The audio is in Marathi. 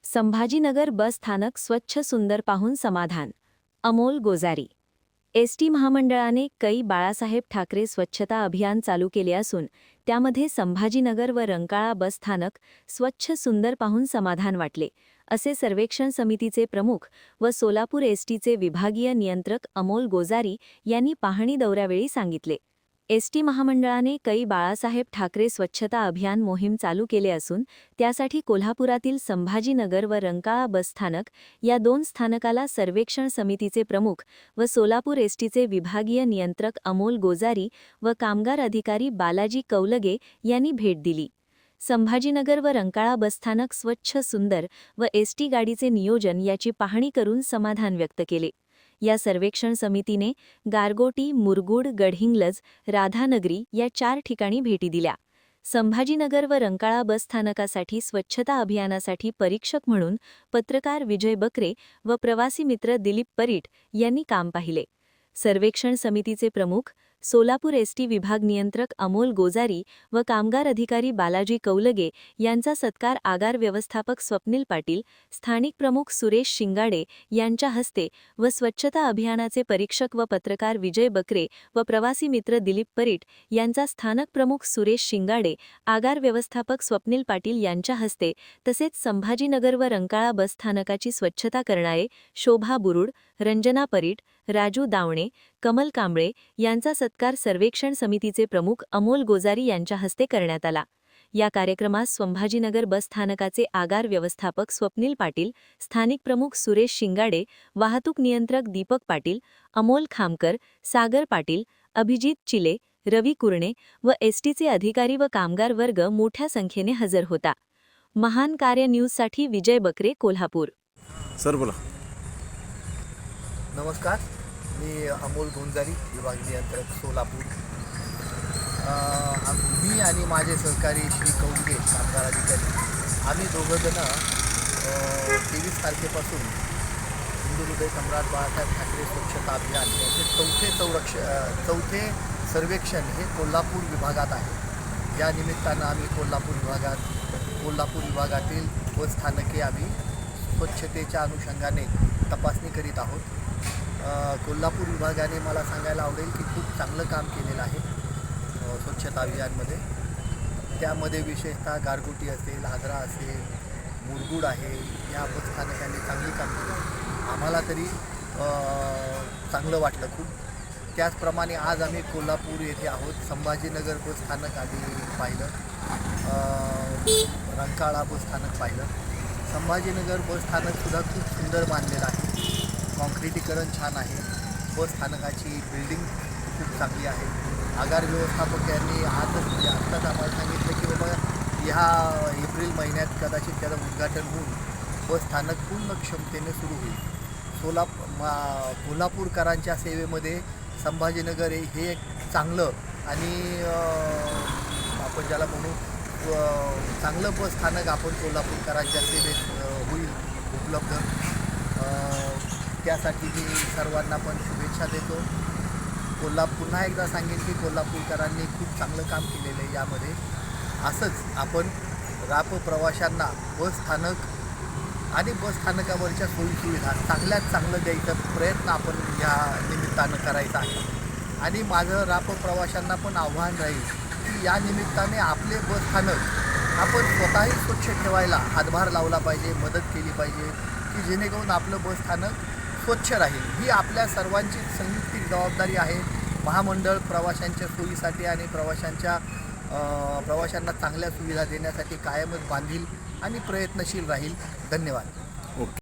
संभाजीनगर बस स्थानक स्वच्छ सुंदर पाहून समाधान. अमोल गोजारी. एसटी महामंडळाने कै बाळासाहेब ठाकरे स्वच्छता अभियान चालू केले असून त्यामध्ये संभाजीनगर व रंकाळा बस स्थानक स्वच्छ सुंदर पाहून समाधान वाटले, असे सर्वेक्षण समितीचे प्रमुख व सोलापूर एसटीचे विभागीय नियंत्रक अमोल गोजारी यांनी पाहणी दौऱ्यावेळी सांगितले. एसटी महामंडळाने कै बाळासाहेब ठाकरे स्वच्छता अभियान मोहीम चालू केले असून त्यासाठी कोल्हापुरातील संभाजीनगर व रंकाळा बस स्थानक या दोन स्थानकाला सर्वेक्षण समितीचे प्रमुख व सोलापूर एसटीचे विभागीय नियंत्रक अमोल गोजारी व कामगार अधिकारी बालाजी कौलगे यांनी भेट दिली. संभाजीनगर व रंकाळा बसस्थानक स्वच्छ सुंदर व एसटी गाडीचे नियोजन याची पाहणी करून समाधान व्यक्त केले. या सर्वेक्षण समितीने गारगोटी, मुरगुड, गडहिंग्लज, राधानगरी या 4 ठिकाणी भेटी दिल्या. संभाजीनगर व रंकाळा बस स्थानकासाठी स्वच्छता अभियानासाठी परीक्षक म्हणून पत्रकार विजय बकरे व प्रवासी मित्र दिलीप परीट यांनी काम पाहिले. सर्वेक्षण समितीचे प्रमुख, सोलापूर एसटी विभाग नियंत्रक अमोल गोजारी व कामगार अधिकारी बालाजी कौलगे यांचा सत्कार आगार व्यवस्थापक स्वप्नील पाटील, स्थानिक प्रमुख सुरेश शिंगाडे यांच्या हस्ते व स्वच्छता अभियानाचे परीक्षक व पत्रकार विजय बकरे व प्रवासी मित्र दिलीप परीट यांचा स्थानक प्रमुख सुरेश शिंगाडे, आगार व्यवस्थापक स्वप्नील पाटील यांच्या हस्ते तसेच संभाजीनगर व रंकाळा बस स्थानकाची स्वच्छता करणारे शोभा बुरुड, रंजना परीट, राजू दावणे, कमल कांबळे यांचा सत्कार सर्वेक्षण समितीचे प्रमुख अमोल गोजारी यांच्या हस्ते करण्यात आला. या कार्यक्रमात संभाजीनगर बस स्थानकाचे आगार व्यवस्थापक स्वप्नील पाटील, स्थानिक प्रमुख सुरेश शिंगाडे, वाहतूक नियंत्रक दीपक पाटील, अमोल खामकर, सागर पाटील, अभिजित चिले, रवी कुरणे व एसटीचे अधिकारी व कामगार वर्ग मोठ्या संख्येने हजर होता. महान कार्य न्यूजसाठी विजय बकरे, कोल्हापूर. सर बोला. नमस्कार, मी अमोल गोंजारी, विभाग नियंत्रक सोलापूर. मी आणि माझे सहकारी श्री कौलगे, कामगार अधिकारी, आम्ही दोघंजणं 23 तारखेपासून हिंदू हृदय सम्राट बाळासाहेब ठाकरे स्वच्छता अभियान याचे चौथे सर्वेक्षण हे कोल्हापूर विभागात आहे. या निमित्तानं आम्ही कोल्हापूर विभागातील बस स्थानके आम्ही स्वच्छतेच्या अनुषंगाने तपासणी करीत आहोत. कोल्हापूर विभागाने मला सांगायला आवडेल की खूप चांगलं काम केलेलं आहे स्वच्छता अभियानमध्ये. त्यामध्ये विशेषतः गारगोटी असेल, आजरा असेल, मुरगुड आहे, या बसस्थानकांनी चांगली कामगिरी आम्हाला तरी चांगलं वाटलं खूप. त्याचप्रमाणे आज आम्ही कोल्हापूर येथे आहोत. संभाजीनगर बसस्थानक आधी पाहिलं, रंकाळा बसस्थानक पाहिलं. संभाजीनगर बसस्थानकसुद्धा खूप सुंदर बांधलेलं आहे. कॉन्क्रिटीकरण छान आहे. बस स्थानकाची बिल्डिंग खूप चांगली आहे. आगार व्यवस्थापक यांनी आत्ताच आम्हाला सांगितलं की बाबा ह्या एप्रिल महिन्यात कदाचित त्याचं उद्घाटन होऊन बस स्थानक पूर्ण क्षमतेने सुरू होईल. कोल्हापूरकरांच्या सेवेमध्ये संभाजीनगर हे एक चांगलं आणि आपण ज्याला म्हणू चांगलं बस स्थानक आपण कोल्हापूरकरांच्या सेवेत होईल उपलब्ध. त्यासाठी मी सर्वांना पण शुभेच्छा देतो. पुन्हा एकदा सांगेन की कोल्हापूरकरांनी खूप चांगलं काम केलेलं आहे. यामध्ये असंच आपण राप प्रवाशांना बस स्थानक आणि बस स्थानकावरच्या सोयीसुविधा चांगल्यात चांगलं द्यायचा प्रयत्न आपण या निमित्तानं करायचा आहे. आणि माझं राप प्रवाशांना पण आव्हान राहील की या निमित्ताने आपले बस स्थानक आपण स्वतःही स्वच्छ ठेवायला हातभार लावला पाहिजे, मदत केली पाहिजे की जेणेकरून आपलं बस स्थानक स्वच्छ राहील. ही आपल्या सर्वांची संयुक्तिक जबाबदारी आहे. महामंडळ प्रवाशांच्या सोयीसाठी आणि प्रवाशांना चांगल्या सुविधा देण्यासाठी कायमच बांधील आणि प्रयत्नशील राहील. धन्यवाद. ओके.